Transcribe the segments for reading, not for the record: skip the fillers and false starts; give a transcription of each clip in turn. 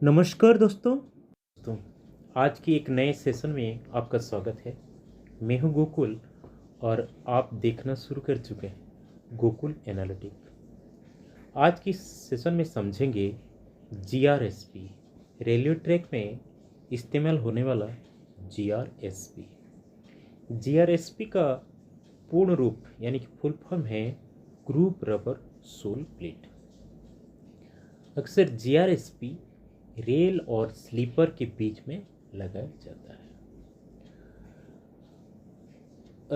नमस्कार दोस्तों, आज की एक नए सेशन में आपका स्वागत है। मैं हूं गोकुल और आप देखना शुरू कर चुके हैं गोकुल एनालिटिक। आज की सेशन में समझेंगे GRSP, रेलवे ट्रैक में इस्तेमाल होने वाला GRSP। GRSP का पूर्ण रूप यानी कि फुल फॉर्म है ग्रुप रबर सोल प्लेट। अक्सर GRSP रेल और स्लीपर के बीच में लगाया जाता है।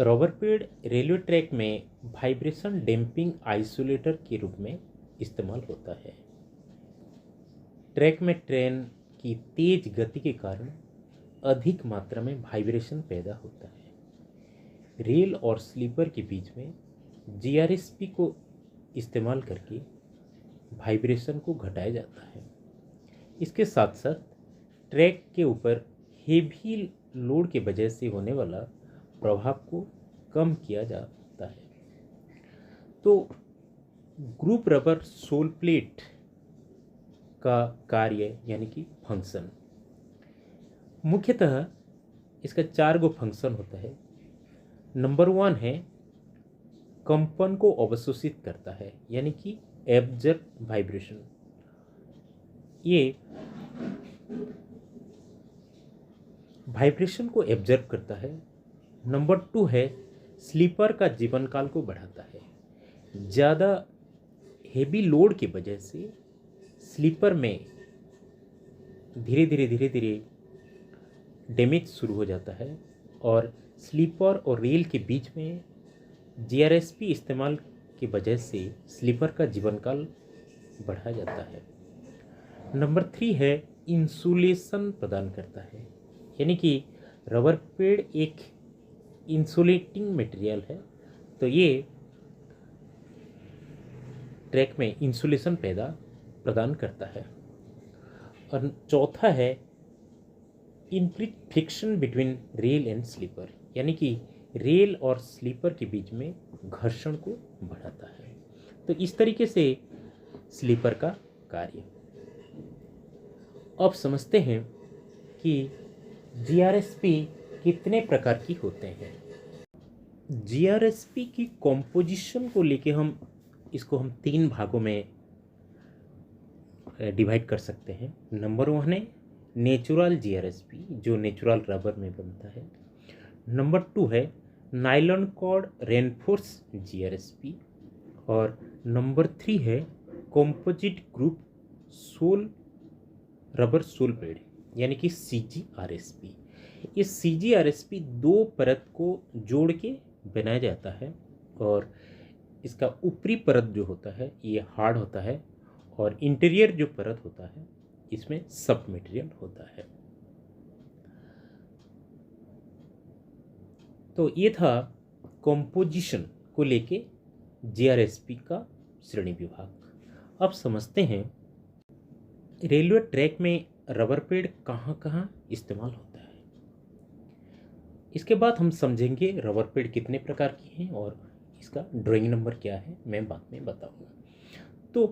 रबर पैड रेलवे ट्रैक में वाइब्रेशन डैम्पिंग आइसोलेटर के रूप में इस्तेमाल होता है। ट्रैक में ट्रेन की तेज गति के कारण अधिक मात्रा में वाइब्रेशन पैदा होता है। रेल और स्लीपर के बीच में GRSP को इस्तेमाल करके वाइब्रेशन को घटाया जाता है। इसके साथ साथ ट्रैक के ऊपर हेवी लोड के वजह से होने वाला प्रभाव को कम किया जाता है। तो ग्रुप रबर सोल प्लेट का कार्य यानी कि फंक्शन, मुख्यतः इसका 4 गो फंक्शन होता है। नंबर 1 है कंपन को अवशोषित करता है यानी कि एब्जॉर्ब वाइब्रेशन। ये वाइब्रेशन को एब्जॉर्ब करता है। नंबर 2 है स्लीपर का जीवन काल को बढ़ाता है। ज़्यादा हेवी लोड की वजह से स्लीपर में धीरे धीरे डैमेज शुरू हो जाता है और स्लीपर और रेल के बीच में GRSP इस्तेमाल की वजह से स्लीपर का जीवन काल बढ़ाया जाता है। नंबर 3 है इंसुलेशन प्रदान करता है, यानी कि रबर पैड एक इंसुलेटिंग मटेरियल है, तो ये ट्रैक में इंसुलेशन प्रदान करता है। और चौथा है increase friction between rail and sleeper, यानी कि रेल और स्लीपर के बीच में घर्षण को बढ़ाता है। तो इस तरीके से स्लीपर का कार्य। अब समझते हैं कि GRSP कितने प्रकार की होते हैं। GRSP की कॉम्पोजिशन को लेके हम इसको 3 भागों में डिवाइड कर सकते हैं। नंबर 1 है नेचुरल GRSP, जो नेचुरल रबर में बनता है। नंबर 2 है नायलॉन कॉर्ड रेनफोर्स GRSP। और नंबर 3 है composite group sole rubber sole pad यानी कि CGRSP। इस CGRSP 2 परत को जोड़ के बनाया जाता है और इसका ऊपरी परत जो होता है ये हार्ड होता है और इंटीरियर जो परत होता है इसमें सब मटेरियल होता है। तो ये था कॉम्पोजिशन को लेके GRSP का श्रेणी विभाग। अब समझते हैं रेलवे ट्रैक में रबर पैड कहाँ कहाँ इस्तेमाल होता है। इसके बाद हम समझेंगे रबर पैड कितने प्रकार की हैं और इसका ड्राइंग नंबर क्या है, मैं बाद में बताऊंगा। तो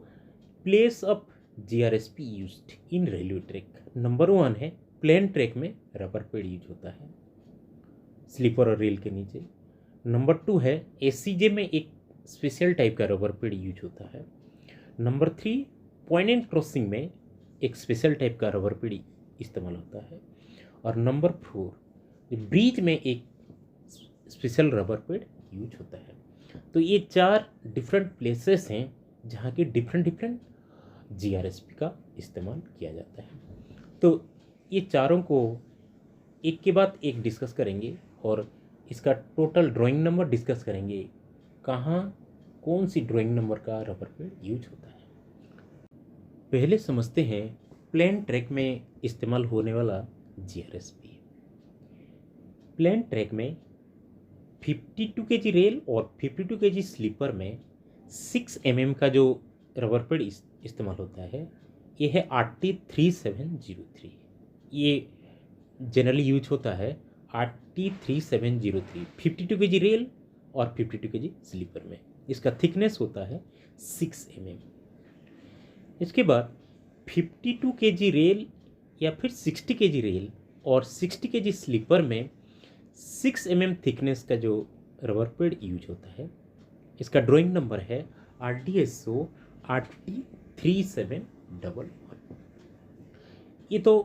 place of GRSP used in railway track. Number 1 है प्लेन ट्रैक में रबर पैड यूज होता है स्लीपर और रेल के नीचे। नंबर 2 है ACJ में एक स्पेशल टाइप का रबर पैड यूज होता है। नंबर 3 पॉइंट एंड क्रॉसिंग में एक स्पेशल टाइप का रबर पैड इस्तेमाल होता है। और नंबर 4 ब्रिज में एक स्पेशल रबर पैड यूज होता है। तो ये 4 डिफरेंट प्लेसेस हैं जहाँ के डिफरेंट GRSP का इस्तेमाल किया जाता है। तो ये चारों को एक के बाद एक डिस्कस करेंगे और इसका टोटल ड्राइंग नंबर डिस्कस करेंगे, कहाँ कौन सी ड्राइंग नंबर का रबर पैड यूज होता है। पहले समझते हैं प्लेन ट्रैक में इस्तेमाल होने वाला GRSP। प्लेन ट्रैक में 52 kg रेल और 52 kg स्लीपर में 6 mm का जो रबर पैड इस्तेमाल होता है ये है RT3703। ये जनरली यूज होता है RT3703 52 kg रेल और 52 kg स्लीपर में। इसका थिकनेस होता है 6 mm। इसके बाद 52 केजी रेल या फिर 60 केजी रेल और 60 केजी स्लीपर में 6 mm थिकनेस का जो रबर पैड यूज होता है, इसका ड्राइंग नंबर है RDSO RT3711। ये तो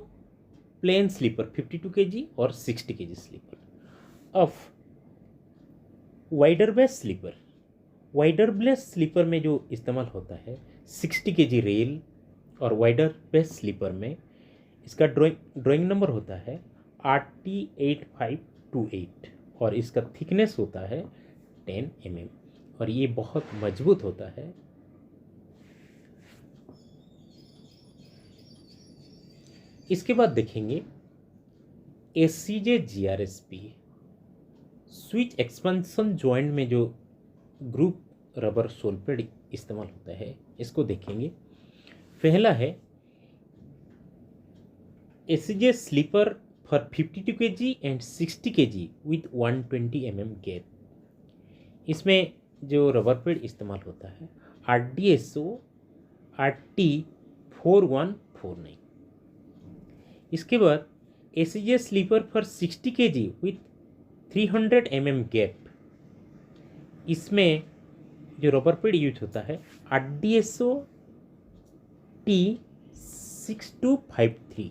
प्लेन स्लीपर 52 केजी और 60 केजी स्लीपर। अब वाइडर बेस स्लीपर में जो इस्तेमाल होता है 60 केजी रेल और वाइडर बेस स्लीपर में इसका ड्राइंग नंबर होता है RT8528 और इसका थिकनेस होता है 10 mm और ये बहुत मजबूत होता है। इसके बाद देखेंगे SCJ GRSP switch expansion joint में जो ग्रुप रबर सोल पैड इस्तेमाल होता है, इसको देखेंगे। पहला है SCJ sleeper for 52 kg and 60 kg with 120 mm gap. इसमें जो रबर पैड इस्तेमाल होता है RDSO RT4149। इसके बाद SCJ sleeper for 60 kg with 300 mm gap. इसमें जो रबर पैड यूज होता है RDSO T6253।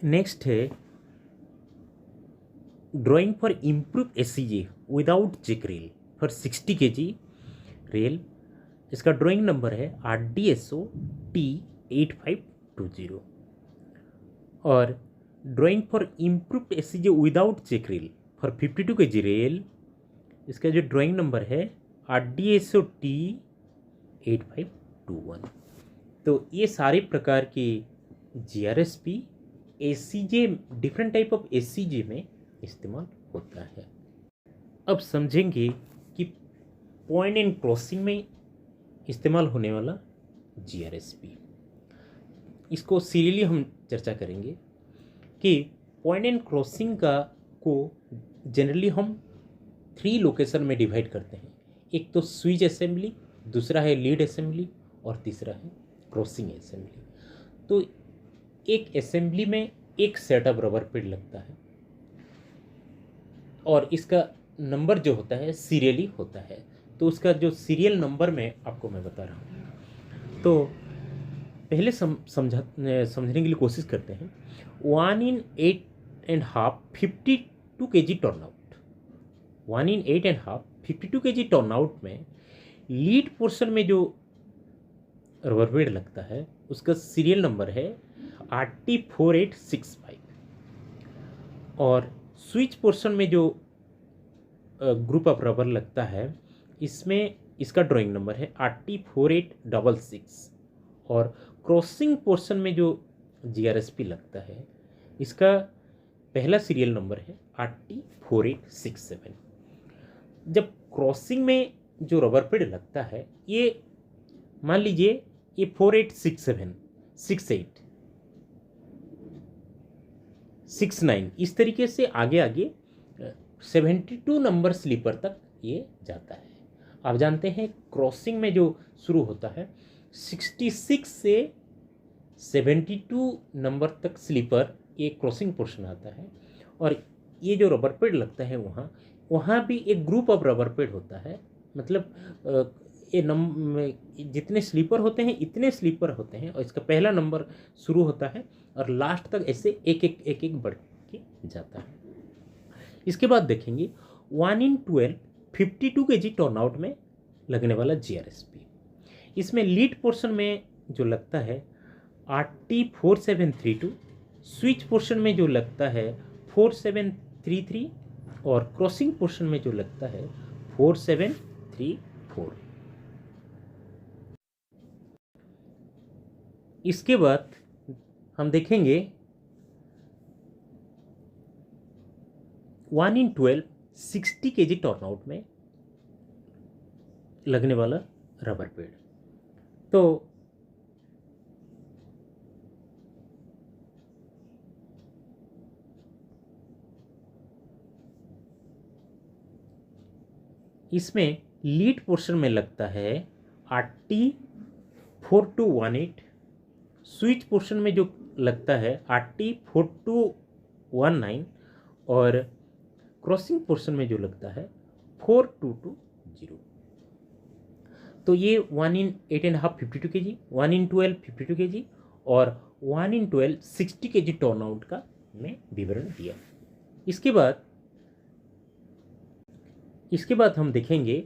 नेक्स्ट है drawing for improve SCJ without check rail for 60 kg rail. इसका ड्राइंग नंबर है RDSO T8520। और drawing for improved SCJ without check rail for 52 kg rail, इसका जो ड्राइंग नंबर है RDSO T8521। तो ये सारे प्रकार के GRSP SCJ different type of SCJ में इस्तेमाल होता है। अब समझेंगे कि पॉइंट एंड क्रॉसिंग में इस्तेमाल होने वाला GRSP, इसको सीरियली हम चर्चा करेंगे कि पॉइंट एंड क्रॉसिंग का को जनरली हम 3 लोकेशन में डिवाइड करते हैं। एक तो स्विच असेंबली, दूसरा है लीड असेंबली और तीसरा है क्रॉसिंग असेंबली। तो एक असेंबली में एक सेटअप रबर पैड लगता है और इसका नंबर जो होता है सीरियली होता है। तो उसका जो सीरियल नंबर में आपको मैं बता रहा हूँ, तो पहले समझने के लिए कोशिश करते हैं। 1 in 8.5 52 kg turnout. 1 in 8.5 52 kg turnout में लीड पोर्शन में जो रबर पैड लगता है उसका सीरियल नंबर है RT4865 और स्विच पोर्शन में जो ग्रुप ऑफ रबर लगता है इसमें इसका ड्राइंग नंबर है RT4866 और क्रॉसिंग पोर्शन में जो GRSP लगता है इसका पहला सीरियल नंबर है RT4867। जब क्रॉसिंग में जो रबर पैड लगता है ये मान लीजिए ये 4867 68 69 इस तरीके से आगे आगे 72 नंबर स्लीपर तक ये जाता है। आप जानते हैं क्रॉसिंग में जो शुरू होता है 66 से 72 नंबर तक स्लीपर ये क्रॉसिंग पोर्शन आता है और ये जो रबर पैड लगता है वहाँ भी एक ग्रुप ऑफ रबर पैड होता है। मतलब ये जितने स्लीपर होते हैं इतने स्लीपर होते हैं और इसका पहला नंबर शुरू होता है और लास्ट तक ऐसे एक एक बढ़ के जाता है। इसके बाद देखेंगे 1 in 12 52 kg टर्नआउट में लगने वाला GRSP। इसमें लीड पोर्शन में जो लगता है RT4732, स्विच पोर्शन में जो लगता है 4733 और क्रॉसिंग पोर्शन में जो लगता है 4734। इसके बाद हम देखेंगे 1 in 12 60 kg टर्नआउट में लगने वाला रबर पैड। तो इसमें लीड पोर्शन में लगता है RT4218, स्विच पोर्शन में जो लगता है RT4219 और क्रॉसिंग पोर्शन में जो लगता है 4220। तो ये 1 in 8.5 52 kg, 1 in 12 52 kg और 1 in 12 60 kg टर्न आउट का मैं विवरण दिया। इसके बाद हम देखेंगे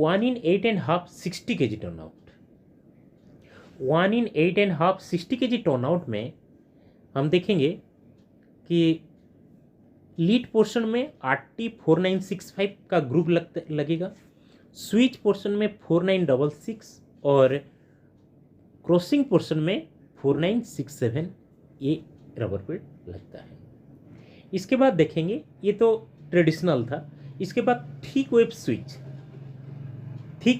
1 in 8.5 60 kg turn out. 1 in 8.5 60 kg turn out में हम देखेंगे कि लीड पोर्शन में RT4965 का ग्रुप लगेगा, स्विच पोर्शन में 4966 और क्रॉसिंग पोर्शन में 4967 ये रबर पेड़ लगता है। इसके बाद देखेंगे, ये तो ट्रेडिशनल था। इसके बाद थिक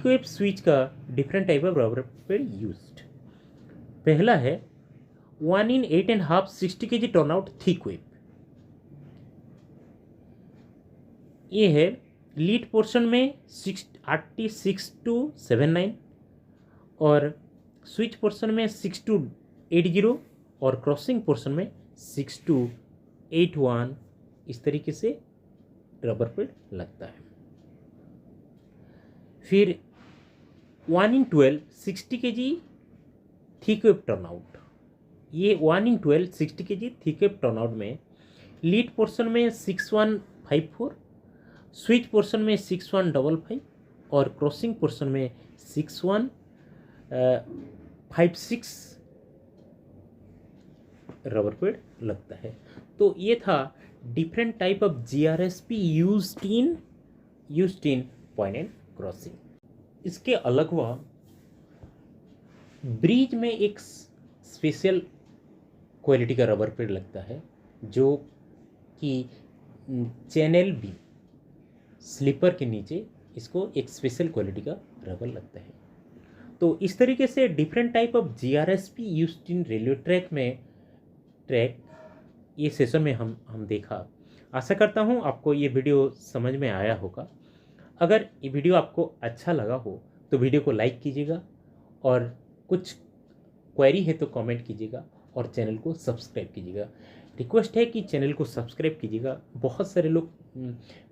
वेब स्विच का डिफरेंट टाइप ऑफ रबर पेड़ यूज्ड। पहला है 1 in 8.5 60 kg turn out thick web. ये है लीड पोर्शन में RT6279 और स्विच पोर्शन में 6280 और क्रॉसिंग पोर्शन में 6281। इस तरीके से रबर पेड़ लगता है। फिर 1 in 12 60 kg thick web turn out. ये 1 in 12 60 kg thick web turn out में लीड पोर्शन में 6154, स्विच पोर्शन में 6155 और क्रॉसिंग पोर्शन में 6156 रबर पेड़ लगता है। तो ये था different type of GRSP used in point and crossing. इसके अलावा ब्रिज में एक स्पेशल क्वालिटी का रबर पेड़ लगता है जो कि चैनल बीम स्लीपर के नीचे इसको एक स्पेशल क्वालिटी का रबर लगता है। तो इस तरीके से different type of GRSP used in railway track ये सेशन में हम देखा। आशा करता हूँ आपको ये वीडियो समझ में आया होगा। अगर ये वीडियो आपको अच्छा लगा हो तो वीडियो को लाइक कीजिएगा और कुछ क्वेरी है तो कमेंट कीजिएगा और चैनल को सब्सक्राइब कीजिएगा। रिक्वेस्ट है कि चैनल को सब्सक्राइब कीजिएगा। बहुत सारे लोग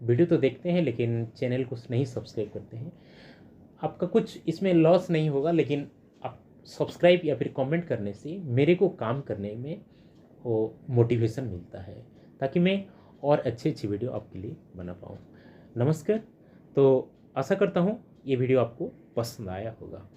वीडियो तो देखते हैं लेकिन चैनल को नहीं सब्सक्राइब करते हैं। आपका कुछ इसमें लॉस नहीं होगा, लेकिन आप सब्सक्राइब या फिर कमेंट करने से मेरे को काम करने में वो मोटिवेशन मिलता है ताकि मैं और अच्छी वीडियो आपके लिए बना पाऊँ। नमस्कार। तो आशा करता हूँ ये वीडियो आपको पसंद आया होगा।